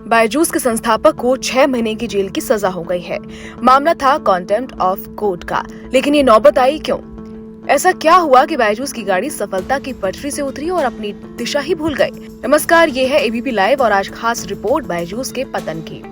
बायजूस के संस्थापक को 6 महीने की जेल की सजा हो गई है। मामला था कंटेम्प्ट ऑफ कोर्ट का, लेकिन ये नौबत आई क्यों? ऐसा क्या हुआ कि बायजूस की गाड़ी सफलता की पटरी से उतरी और अपनी दिशा ही भूल गई? नमस्कार, ये है एबीपी लाइव और आज खास रिपोर्ट बायजूस के पतन की।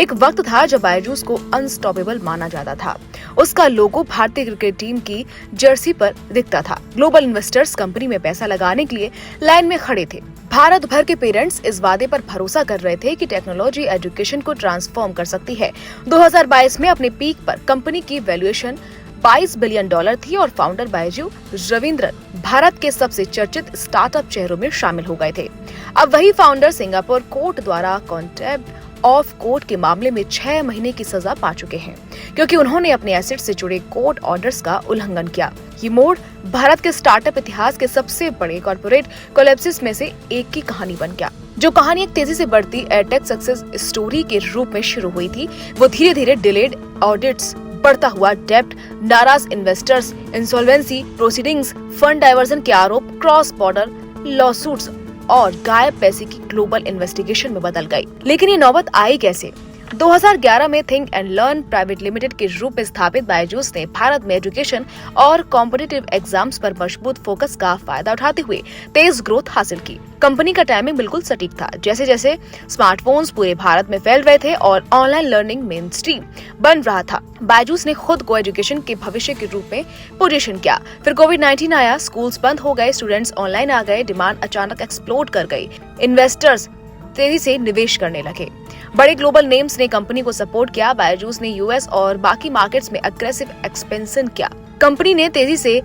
एक वक्त था जब बायजूस को अनस्टॉपेबल माना जाता था। उसका लोगो भारतीय क्रिकेट टीम की जर्सी पर दिखता था। ग्लोबल इन्वेस्टर्स कंपनी में पैसा लगाने के लिए लाइन में खड़े थे। भारत भर के पेरेंट्स इस वादे पर भरोसा कर रहे थे कि टेक्नोलॉजी एजुकेशन को ट्रांसफॉर्म कर सकती है। 2022 में अपने पीक पर कंपनी की वैल्यूएशन $22 बिलियन थी और फाउंडर बायजू रविंद्रन भारत के सबसे चर्चित स्टार्टअप चेहरों में शामिल हो गए थे। अब वही फाउंडर सिंगापुर कोर्ट द्वारा कंटेम्प्ट ऑफ कोर्ट के मामले में 6 महीने की सजा पा चुके हैं, क्योंकि उन्होंने अपने एसेट से जुड़े कोर्ट ऑर्डर्स का उल्लंघन किया। ये मोड़ भारत के स्टार्टअप इतिहास के सबसे बड़े कॉर्पोरेट कोलैप्सिस में से एक की कहानी बन गया। जो कहानी एक तेजी से बढ़ती एयरटेक सक्सेस स्टोरी के रूप में शुरू हुई थी, वो धीरे धीरे डिलेड ऑडिट्स, बढ़ता हुआ डेब्ट, नाराज investors, insolvency proceedings, fund diversion के आरोप, क्रॉस बॉर्डर लॉसूट्स और गायब पैसे की ग्लोबल इन्वेस्टिगेशन में बदल गई। लेकिन ये नौबत आई कैसे? 2011 में think and learn private limited के रूप में स्थापित बायजूस ने भारत में एजुकेशन और कॉम्पिटिटिव एग्जाम्स पर मजबूत फोकस का फायदा उठाते हुए तेज ग्रोथ हासिल की। कंपनी का टाइमिंग बिल्कुल सटीक था। जैसे जैसे स्मार्टफोन्स पूरे भारत में फैल रहे थे और ऑनलाइन लर्निंग मेन स्ट्रीम बन रहा था, बायजूस ने खुद को एजुकेशन के भविष्य के रूप में पोजीशन किया। फिर कोविड-19 आया, स्कूल्स बंद हो गए, स्टूडेंट्स ऑनलाइन आ गए, डिमांड अचानक एक्सप्लोड कर गई, इन्वेस्टर्स तेजी से निवेश करने लगे। बड़े ग्लोबल नेम्स ने कंपनी को सपोर्ट किया। बायजूस ने यूएस और बाकी मार्केट्स में अग्रेसिव एक्सपेंशन किया। कंपनी ने तेजी से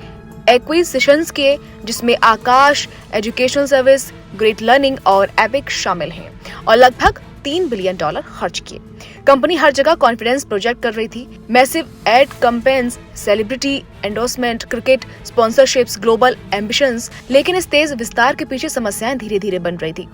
एक्विजिशंस किए, जिसमें आकाश एजुकेशनल सर्विस, ग्रेट लर्निंग और एपिक शामिल हैं, और लगभग $3 बिलियन खर्च किए। कंपनी हर जगह कॉन्फिडेंस प्रोजेक्ट कर रही थी। Massive ad campaigns, celebrity endorsement, cricket sponsorships, global ambitions. लेकिन इस तेज विस्तार के पीछे समस्याएं धीरे धीरे बन रही थी।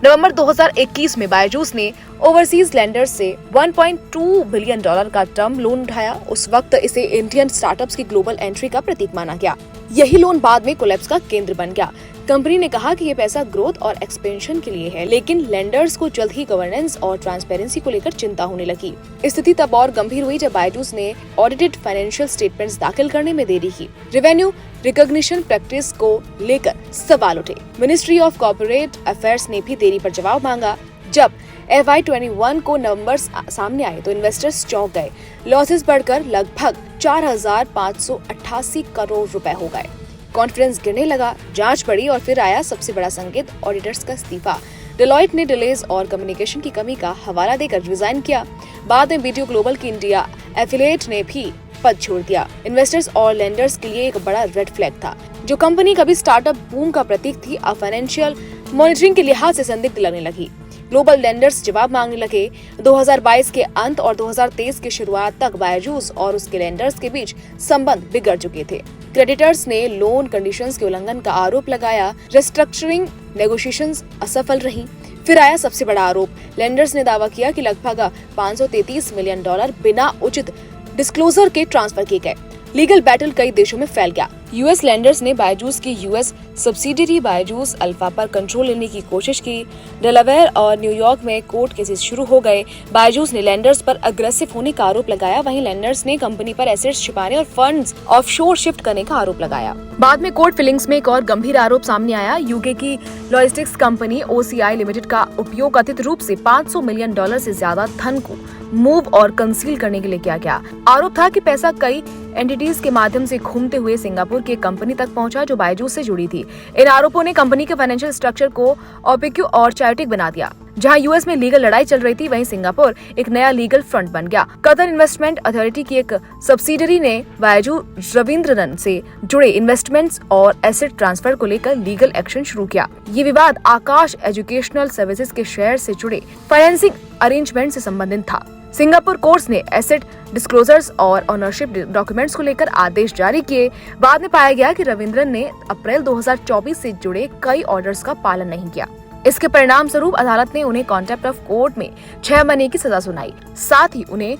नवंबर 2021 में बायजूस ने ओवरसीज लेंडर्स से $1.2 बिलियन का टर्म लोन उठाया। उस वक्त इसे इंडियन स्टार्टअप्स की ग्लोबल एंट्री का प्रतीक माना गया। यही लोन बाद में कोलैप्स का केंद्र बन गया। कंपनी ने कहा कि ये पैसा ग्रोथ और एक्सपेंशन के लिए है, लेकिन लेंडर्स को जल्द ही गवर्नेंस और ट्रांसपेरेंसी को लेकर चिंता होने लगी। स्थिति तब और गंभीर हुई जब बायजूस ने ऑडिटेड फाइनेंशियल स्टेटमेंट्स दाखिल करने में देरी की। रेवेन्यू रिकॉग्निशन प्रैक्टिस को लेकर सवाल उठे। मिनिस्ट्री ऑफ कॉर्पोरेट अफेयर्स ने भी देरी पर जवाब मांगा। जब FY21 को नंबर्स सामने आए तो इन्वेस्टर्स चौंक गए। लॉसेस बढ़कर लगभग 4,588 करोड़ रुपए हो गए। कॉन्फिडेंस गिरने लगा, जांच बढ़ी और फिर आया सबसे बड़ा संकेत, ऑडिटर्स का इस्तीफा। डेलॉयट ने डिलेज और कम्युनिकेशन की कमी का हवाला देकर रिजाइन किया। बाद में बीटीओ ग्लोबल की इंडिया एफिलिएट ने भी पद छोड़ दिया। इन्वेस्टर्स और लेंडर्स के लिए एक बड़ा रेड फ्लैग था। जो कंपनी कभी स्टार्टअप बूम का प्रतीक थी, अब फाइनेंशियल मॉनिटरिंग के लिहाज से संदिग्ध लगने लगी। ग्लोबल लेंडर्स जवाब मांगने लगे। 2022 के अंत और 2023 की शुरुआत तक बायजूस और उसके लेंडर्स के बीच संबंध बिगड़ चुके थे। क्रेडिटर्स ने लोन कंडीशंस के उल्लंघन का आरोप लगाया। रिस्ट्रक्चरिंग नेगोशिएशंस असफल रही। फिर आया सबसे बड़ा आरोप। लेंडर्स ने दावा किया कि लगभग $533 मिलियन बिना उचित डिस्क्लोजर के ट्रांसफर किए गए। लीगल बैटल कई देशों में फैल गया। यूएस लेंडर्स ने बायजूस की यूएस सब्सिडियरी बायजूस अल्फा पर कंट्रोल लेने की कोशिश की। डेलावेयर और न्यूयॉर्क में कोर्ट केसेस शुरू हो गए। बायजूस ने लेंडर्स पर अग्रेसिव होने का आरोप लगाया। वहीं लेंडर्स ने कंपनी पर एसेट्स छिपाने और फंड्स ऑफशोर शिफ्ट करने का आरोप लगाया। बाद में कोर्ट फिलिंग्स में एक और गंभीर आरोप सामने आया। यूके की लॉजिस्टिक्स कंपनी OCI लिमिटेड का उपयोग कथित रूप से $500 मिलियन से ज्यादा धन को मूव और कंसील करने के लिए किया गया। आरोप था कि पैसा कई एंटिटीज के माध्यम से घूमते हुए सिंगापुर की कंपनी तक पहुंचा, जो बायजूस से जुड़ी थी। इन आरोपों ने कंपनी के फाइनेंशियल स्ट्रक्चर को ओपेक और चायोटिक बना दिया। जहां यूएस में लीगल लड़ाई चल रही थी, वहीं सिंगापुर एक नया लीगल फ्रंट बन गया। कतर इन्वेस्टमेंट अथॉरिटी की एक सब्सिडरी ने बायजू रविंद्रन से जुड़े इन्वेस्टमेंट्स और एसेट ट्रांसफर को लेकर लीगल एक्शन शुरू किया। ये विवाद आकाश एजुकेशनल सर्विसेज के शेयर से जुड़े फाइनेंसिंग अरेंजमेंट से संबंधित था। सिंगापुर कोर्ट्स ने एसेट डिस्क्लोजर्स और ओनरशिप डॉक्यूमेंट्स को लेकर आदेश जारी किए। बाद में पाया गया कि रविंद्रन ने अप्रैल 2024 से जुड़े कई ऑर्डर्स का पालन नहीं किया। इसके परिणाम स्वरूप अदालत ने उन्हें कंटेम्प्ट ऑफ कोर्ट में 6 महीने की सजा सुनाई। साथ ही उन्हें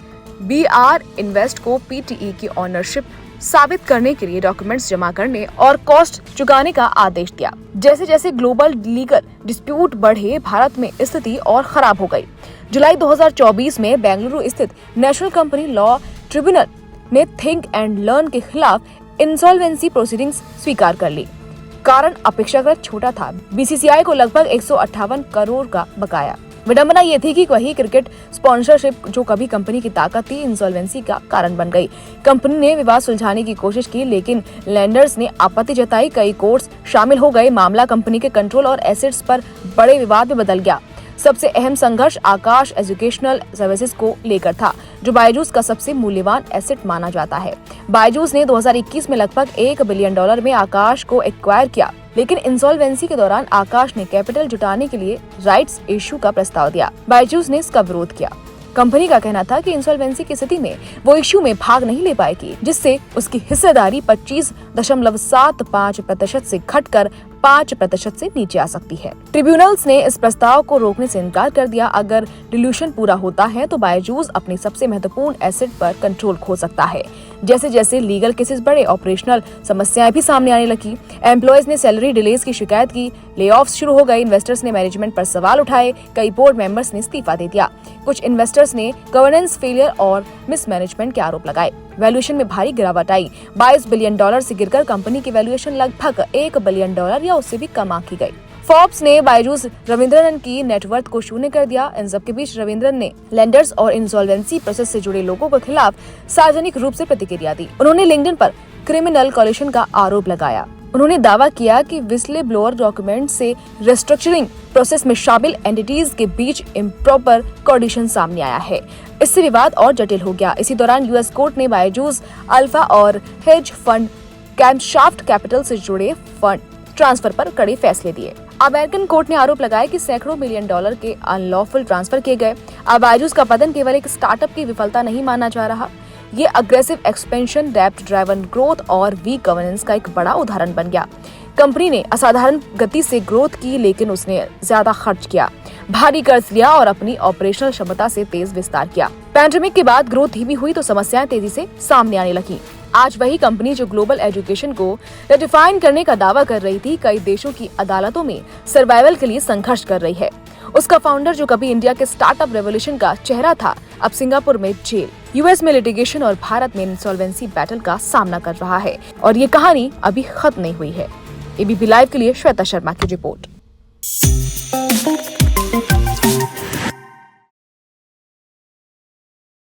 BR इन्वेस्ट को PTE की ओनरशिप साबित करने के लिए डॉक्यूमेंट्स जमा करने और कॉस्ट चुकाने का आदेश दिया। जैसे जैसे ग्लोबल लीगल डिस्प्यूट बढ़े, भारत में स्थिति और खराब हो गई। जुलाई 2024 में बेंगलुरु स्थित नेशनल कंपनी लॉ ट्रिब्यूनल ने थिंक एंड लर्न के खिलाफ इंसॉल्वेंसी प्रोसीडिंग्स स्वीकार कर ली। कारण अपेक्षाकृत छोटा था, बीसीसीआई को लगभग 158 करोड़ का बकाया। विडंबना ये थी कि वही क्रिकेट स्पॉन्सरशिप जो कभी कंपनी की ताकत थी, इंसॉल्वेंसी का कारण बन गई। कंपनी ने विवाद सुलझाने की कोशिश की, लेकिन लेंडर्स ने आपत्ति जताई। कई कोर्ट्स शामिल हो गए। मामला कंपनी के कंट्रोल और एसेट्स पर बड़े विवाद में बदल गया। सबसे अहम संघर्ष आकाश एजुकेशनल सर्विसेज को लेकर था, जो बायजूस का सबसे मूल्यवान एसेट माना जाता है। बायजूस ने 2021 में लगभग $1 बिलियन में आकाश को एक्वायर किया, लेकिन इंसॉल्वेंसी के दौरान आकाश ने कैपिटल जुटाने के लिए राइट्स इश्यू का प्रस्ताव दिया। बायजूस ने इसका विरोध किया। कंपनी का कहना था कि इंसॉल्वेंसी की स्थिति में वो इश्यू में भाग नहीं ले पाएगी, जिससे उसकी हिस्सेदारी 25.75% से घटकर 5% से नीचे आ सकती है। ट्रिब्यूनल्स ने इस प्रस्ताव को रोकने से इनकार कर दिया। अगर डिल्यूशन पूरा होता है तो बायजूस अपनी सबसे महत्वपूर्ण एसेट पर कंट्रोल खो सकता है। जैसे जैसे लीगल केसेस बढ़े, ऑपरेशनल समस्याएं भी सामने आने लगी। एम्प्लॉयज ने सैलरी डिलेज की शिकायत की, लेऑफ्स शुरू हो गए। इन्वेस्टर्स ने मैनेजमेंट पर सवाल उठाए, कई बोर्ड मेंबर्स ने इस्तीफा दे दिया। कुछ इन्वेस्टर्स ने गवर्नेंस फेलियर और मिसमैनेजमेंट के आरोप लगाए। वैल्यूएशन में भारी गिरावट आई। $22 बिलियन से गिरकर कंपनी की वैल्यूएशन लगभग $1 बिलियन या उससे भी कम आंकी गई। फोर्ब्स ने बायजूस रविंद्रन की नेटवर्थ को शून्य कर दिया। इन सब के बीच रविंद्रन ने लेंडर्स और इंसॉल्वेंसी प्रोसेस से जुड़े लोगों के खिलाफ सार्वजनिक रूप से प्रतिक्रिया दी। उन्होंने लिंक्डइन पर क्रिमिनल कॉलिशन का आरोप लगाया। उन्होंने दावा किया कि विस्ले ब्लोअर डॉक्यूमेंट से रिस्ट्रक्चरिंग प्रोसेस में शामिल एंटिटीज के बीच इम्प्रॉपर कोऑर्डिनेशन सामने आया है। इससे विवाद और जटिल हो गया। इसी दौरान यूएस कोर्ट ने बायजूस अल्फा और हेज फंड कैम्पशाफ्ट कैपिटल से जुड़े फंड ट्रांसफर पर कड़े फैसले दिए। अमेरिकन कोर्ट ने आरोप लगाया कि सैकड़ों $मिलियन के अनलॉफुल ट्रांसफर किए गए। अब बायजूस का पतन केवल एक स्टार्टअप की विफलता नहीं माना जा रहा, ये अग्रेसिव एक्सपेंशन, डेब्ट ड्राइवन ग्रोथ और वीक गवर्नेंस का एक बड़ा उदाहरण बन गया। कंपनी ने असाधारण गति से ग्रोथ की, लेकिन उसने ज्यादा खर्च किया, भारी कर्ज लिया और अपनी ऑपरेशनल क्षमता से तेज विस्तार किया। पैंडेमिक के बाद ग्रोथ धीमी हुई तो समस्याएं तेजी से सामने आने लगी। आज वही कंपनी जो ग्लोबल एजुकेशन को रिडिफाइन करने का दावा कर रही थी, कई देशों की अदालतों में सर्वाइवल के लिए संघर्ष कर रही है। उसका फाउंडर जो कभी इंडिया के स्टार्टअप रेवोल्यूशन का चेहरा था, अब सिंगापुर में जेल, यूएस में लिटिगेशन और भारत में इंसॉल्वेंसी बैटल का सामना कर रहा है। और ये कहानी अभी खत्म नहीं हुई है। एबीपी लाइव के लिए श्वेता शर्मा की रिपोर्ट।